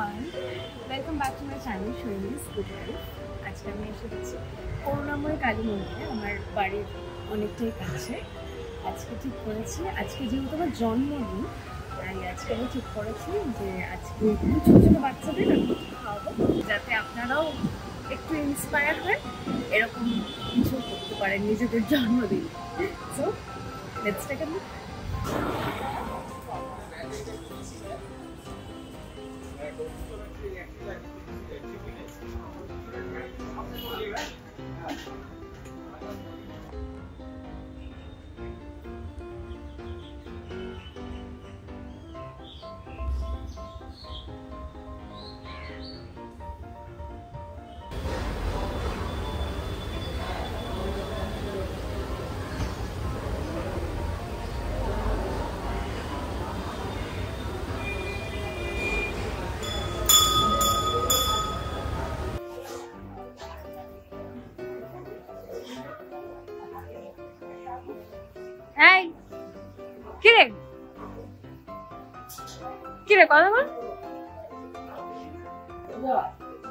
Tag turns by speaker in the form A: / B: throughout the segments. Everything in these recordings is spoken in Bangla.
A: everyone, welcome back to my channel Shailesh Good Life. আজকে আমি এসে গেছি করুণাময় কালী মন্দিরে, আমার বাড়ির অনেকটাই কাছে। আজকে ঠিক করেছি, আজকে যেহেতু আমার জন্মদিন, তাই আজকে আমি ঠিক করেছি যে আজকে ছোটো ছোটো বাচ্চাদের আমি খাওয়াবো, যাতে আপনারাও একটু ইন্সপায়ার হয়ে এরকম কিছু করতে পারেন নিজেদের জন্মদিন। So let's take a look. কিরে কথা বল,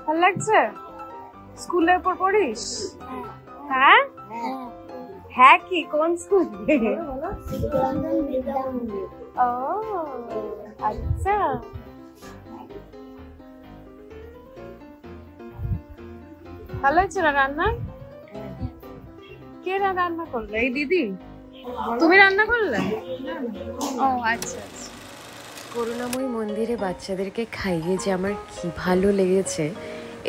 A: ভালো লাগছে? স্কুলের পর পড়িস? হ্যাঁ হ্যাঁ, কি কোন স্কুল? ও আচ্ছা, ভালো হচ্ছে না রান্না? কে রান্না করলো? এই দিদি? তুমি রান্না করলে? ও আচ্ছা আচ্ছা।
B: করুণাময় মন্দিরে বাচ্চাদেরকে খাইয়ে যে আমার কি ভালো লেগেছে,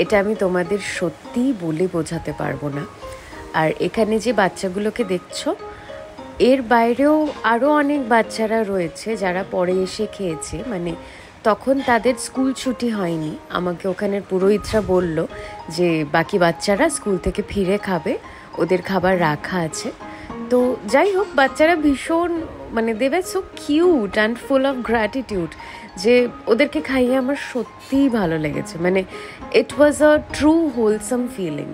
B: এটা আমি তোমাদের সত্যিই বলে বোঝাতে পারবো না। আর এখানে যে বাচ্চাগুলোকে দেখছো, এর বাইরেও আরও অনেক বাচ্চারা রয়েছে যারা পরে এসে খেয়েছে, মানে তখন তাদের স্কুল ছুটি হয়নি। আমাকে ওখানের পুরোহিতরা বলল যে বাকি বাচ্চারা স্কুল থেকে ফিরে খাবে, ওদের খাবার রাখা আছে। তো যাই হোক, বাচ্চারা ভীষণ মানে they were so cute and full of gratitude, যে ওদেরকে খাইয়ে আমার সত্যিই ভালো লেগেছে। মানে it was a true wholesome feeling.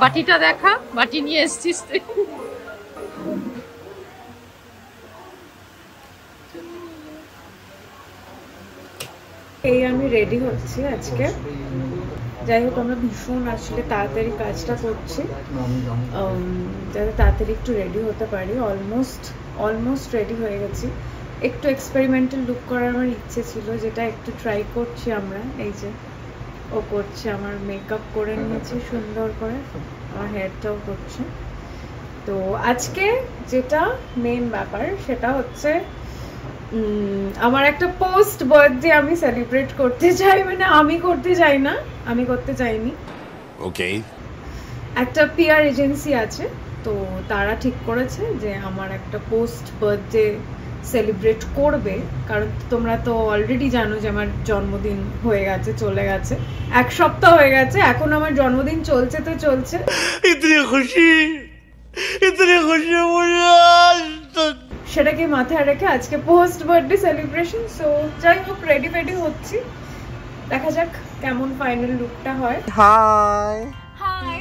A: বাটিটা দেখা, বাটি নিয়ে এসছিস তুই। এই আমি রেডি হচ্ছি আজকে। যাই হোক, আমরা ভীষণ আসলে তাড়াতাড়ি কাজটা করছি, যাতে তাড়াতাড়ি একটু রেডি হতে পারি। অলমোস্ট রেডি হয়ে গেছি। একটু এক্সপেরিমেন্টাল লুক করার আমার ইচ্ছে ছিল, যেটা একটু ট্রাই করছি আমরা। এই যে ও করছে, আমার মেকআপ করে নিয়েছে সুন্দর করে, আমার হেয়ারটাও করছে। তো আজকে যেটা মেন ব্যাপার সেটা হচ্ছে আমার একটা পোস্ট বার্থডে আমি সেলিব্রেট করতে চাই। মানে আমি করতে চাই না, আমি করতে চাইনি। ওকে, একটা পিআর এজেন্সি আছে, তো তারা ঠিক করেছে যে আমার একটা পোস্ট বার্থডে সেলিব্রেট করবে। কারণ তোমরা তো অলরেডি জানো যে আমার জন্মদিন হয়ে গেছে, চলে গেছে, 1 সপ্তাহ হয়ে গেছে। এখন আমার জন্মদিন চলছে তো চলছে। সেটাকে মাথায় রেখে আজকে পোস্ট বার্থডে সেলিব্রেশন। সো যাই হোক, রেডি হচ্ছি, দেখা যাক কেমন ফাইনাল লুকটা হয়। হাই হাই,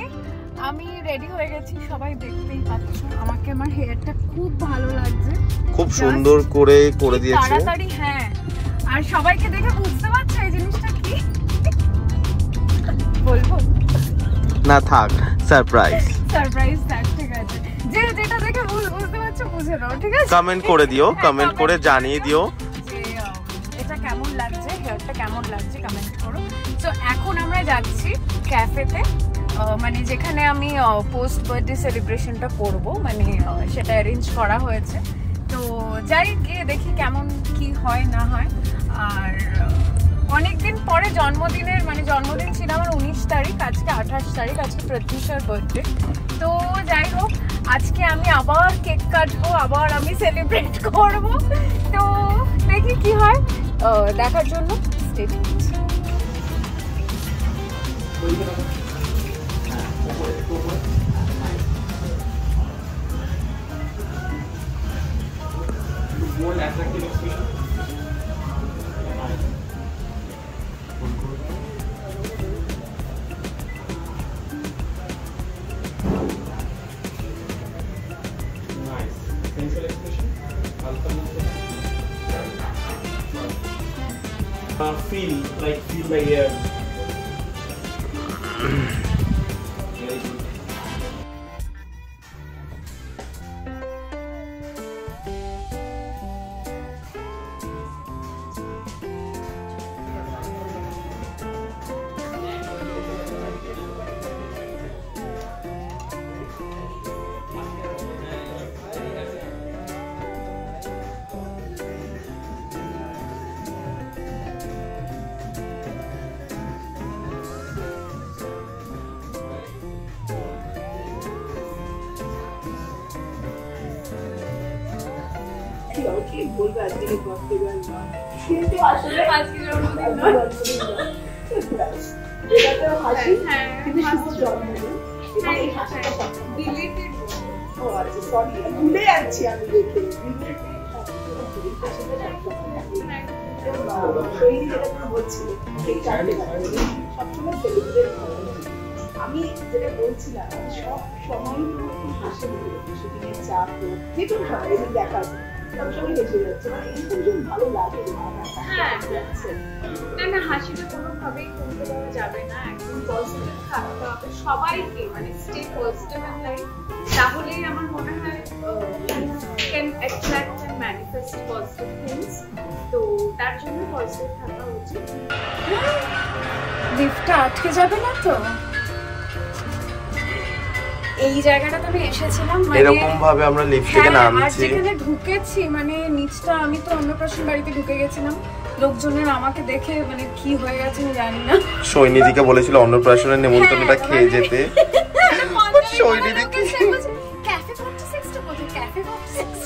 A: আমি রেডি হয়ে গেছি, সবাই দেখতেই পাচ্ছ আমাকে। আমার হেয়ারটা খুব ভালো লাগছে,
C: খুব সুন্দর করে দিয়েছে
A: তাড়াতাড়ি। হ্যাঁ, আর সবাইকে দেখে বুঝতে পারছো এই জিনিসটা কি বলবো
C: না? থাক, সারপ্রাইজ
A: থাক, ঠিক আছে। যে যেটা দেখে বুঝতে পারছো বুঝে নাও, ঠিক আছে?
C: কমেন্ট করে দিও, কমেন্ট করে জানিয়ে দিও
A: যে এটা কেমন লাগছে, হেয়ারটা কেমন লাগছে, কমেন্ট করো। তো এখন আমরা যাচ্ছি ক্যাফেতে, মানে যেখানে আমি পোস্ট বার্থডে সেলিব্রেশনটা করব, মানে সেটা অ্যারেঞ্জ করা হয়েছে। তো যাই, গিয়ে দেখি কেমন কি হয় না হয়। আর অনেকদিন পরে জন্মদিনের, মানে জন্মদিন ছিল আমার 19 তারিখ, আজকে 28 তারিখ, আজকে প্রত্যুষার বার্থডে। তো যাই হোক, আজকে আমি আবার কেক কাটবো, আবার আমি সেলিব্রেট করব। তো দেখি
B: দেখার জন্য stay tuned.
D: Feel the air. Very good.
E: আমি যেটা বলছিলাম সব সময় হাসি শুটিংয়ের চাপ যেটুকু সময় এমনি দেখা সবসময় হেসে যাচ্ছে মানে এরকম ভালো লাগে।
A: না হাসিটা কোনোভাবেই কমতে দেওয়া যাবে না, একদম পজিটিভ থাকতে হবে সবাইকে, মানে স্টে পজিটিভ ইন লাইফ, তাহলেই আমার মনে হয় can attract and manifest positive things. তো তার জন্য পজিটিভ থাকা উচিত।
B: লিফটটা আটকে যাবে না তো? এই জায়গাটাতে আমি এসেছিলাম, মানে
C: এরকম ভাবে আমরা লিফট থেকে নামছি,
B: আর যেখানে ঢুকেছি মানে নিচটা, আমি তো অন্নপ্রাশন বাড়িতে ঢুকে গেছিলাম, লোকজনের আমাকে দেখে মানে কি হয়ে গেছে আমি জানি না।
C: সৈনিদিকে বলেছিল অন্নপ্রাশনের নেমন্তন্নটা খেয়ে যেতে। সৈনিদিকে
B: ক্যাফে 46 টা বলতে, ক্যাফে 46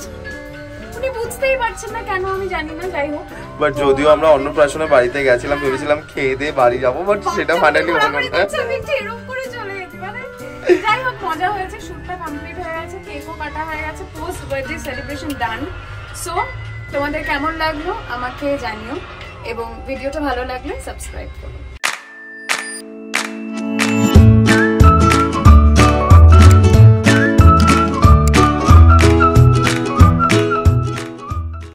B: উনি বুঝতেই পারছেন না কেন আমি জানি না। যাই হোক,
C: বাট যদিও আমরা অন্নপ্রাশনের বাড়িতে গেছিলাম, ভেবেছিলাম খেয়ে দিয়ে বাড়ি যাবো, বাট সেটা ফাইনালি হলো না।
B: আমি এরকম করে চলে গেছি, মানে যাই হোক মজা হয়েছে, শুটটা কমপ্লিট হয়ে গেছে, কেকও কাটা হয়ে গেছে, পোস্ট বার্থডে সেলিব্রেশন ডান। সো তোমাদের কেমন লাগলো আমাকে জানিও, এবং ভিডিওটা ভালো লাগলে সাবস্ক্রাইব করো।